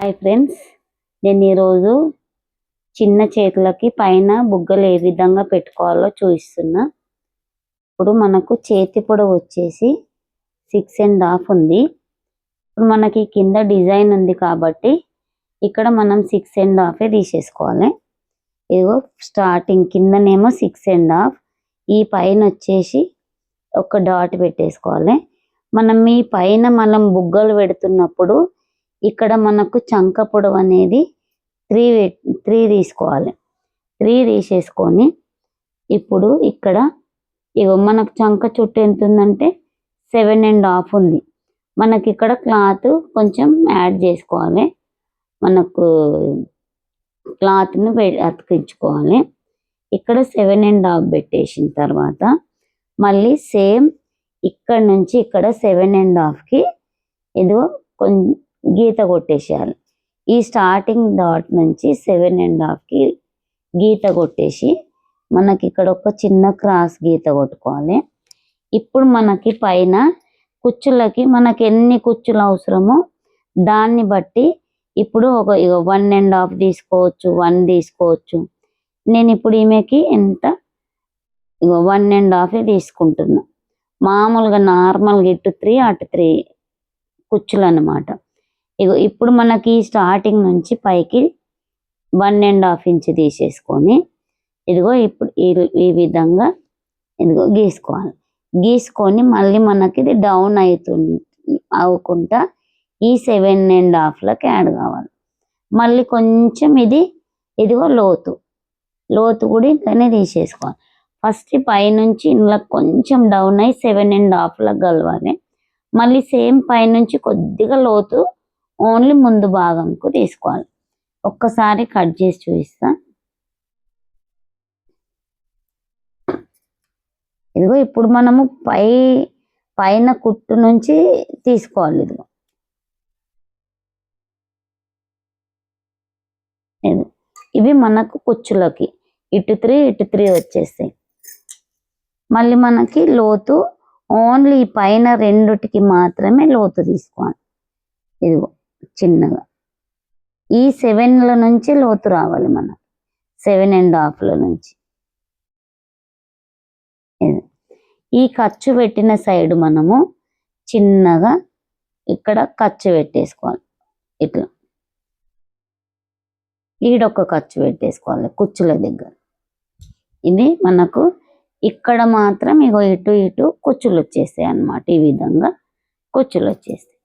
Hi friends, నేను ఈరోజు చిన్న చేతులకి పైన బుగ్గలు ఏ విధంగా పెట్టుకోవాలో చూపిస్తున్నా. ఇప్పుడు మనకు చేతి పొడవు వచ్చేసి 6.5 ఉంది. ఇప్పుడు మనకి కింద డిజైన్ ఉంది కాబట్టి ఇక్కడ మనం 6.5 తీసేసుకోవాలి. ఇదిగో స్టార్టింగ్ కిందనేమో 6.5, ఈ పైన వచ్చేసి ఒక డాట్ పెట్టేసుకోవాలి. ఈ పైన మనం బుగ్గలు పెడుతున్నప్పుడు ఇక్కడ మనకు చంక పొడవు అనేది 3 తీసుకోవాలి. 3 తీసేసుకొని ఇప్పుడు ఇక్కడ ఇగో మనకు చంక చుట్టూ ఎంత ఉందంటే 7.5 ఉంది. మనకి ఇక్కడ క్లాత్ కొంచెం యాడ్ చేసుకోవాలి. మనకు క్లాత్ను అతికించుకోవాలి. ఇక్కడ 7.5 పెట్టేసిన తర్వాత మళ్ళీ సేమ్ ఇక్కడ నుంచి ఇక్కడ 7.5కి ఇదిగో కొంచెం గీత కొట్టేసేయాలి. ఈ స్టార్టింగ్ డాట్ నుంచి 7.5కి గీత కొట్టేసి మనకి ఇక్కడ ఒక చిన్న క్రాస్ గీత కొట్టుకోవాలి. ఇప్పుడు మనకి పైన కుచ్చులకి మనకి ఎన్ని కుచ్చులు అవసరమో దాన్ని బట్టి ఇప్పుడు ఒక 1.5 తీసుకోవచ్చు, 1 తీసుకోవచ్చు. నేను ఇప్పుడు ఈమెకి ఎంత 1.5 తీసుకుంటున్నా. మామూలుగా నార్మల్గా ఇటు 3 అటు 3 కుచ్చులు అన్నమాట. ఇప్పుడు మనకి స్టార్టింగ్ నుంచి పైకి 1.5 ఇంచ్ తీసేసుకొని ఇదిగో ఇప్పుడు ఈ విధంగా ఇదిగో గీసుకోవాలి. గీసుకొని మళ్ళీ మనకి ఇది డౌన్ అవ్వకుండా ఈ 7.5లకు యాడ్ కావాలి. మళ్ళీ కొంచెం ఇదిగో లోతు కూడా ఇంకనే తీసేసుకోవాలి. ఫస్ట్ పైనుంచి ఇందులో కొంచెం డౌన్ అయ్యి 7.5లకు కలవాలి. మళ్ళీ సేమ్ పైనుంచి కొద్దిగా లోతు ఓన్లీ ముందు భాగంకు తీసుకోవాలి. ఒక్కసారి కట్ చేసి చూపిస్తా. ఇదిగో ఇప్పుడు మనము పైన కుట్టు నుంచి తీసుకోవాలి. ఇదిగో ఇవి మనకు కుచ్చులకి ఇటు 3 వచ్చేస్తాయి. మళ్ళీ మనకి లోతు ఓన్లీ పైన రెండుటికి మాత్రమే లోతు తీసుకోవాలి. ఇదిగో చిన్నగా ఈ 7ల నుంచి లోతు రావాలి. మనకు 7.5ల నుంచి ఈ ఖర్చు పెట్టిన సైడ్ మనము చిన్నగా ఇక్కడ ఖర్చు పెట్టేసుకోవాలి. ఇట్లా ఈడొక ఖర్చు పెట్టేసుకోవాలి కుచ్చుల దగ్గర. ఇది మనకు ఇక్కడ మాత్రం ఇటు కుచ్చులు వచ్చేస్తాయి అన్నమాట. ఈ విధంగా కుచ్చులు వచ్చేస్తాయి.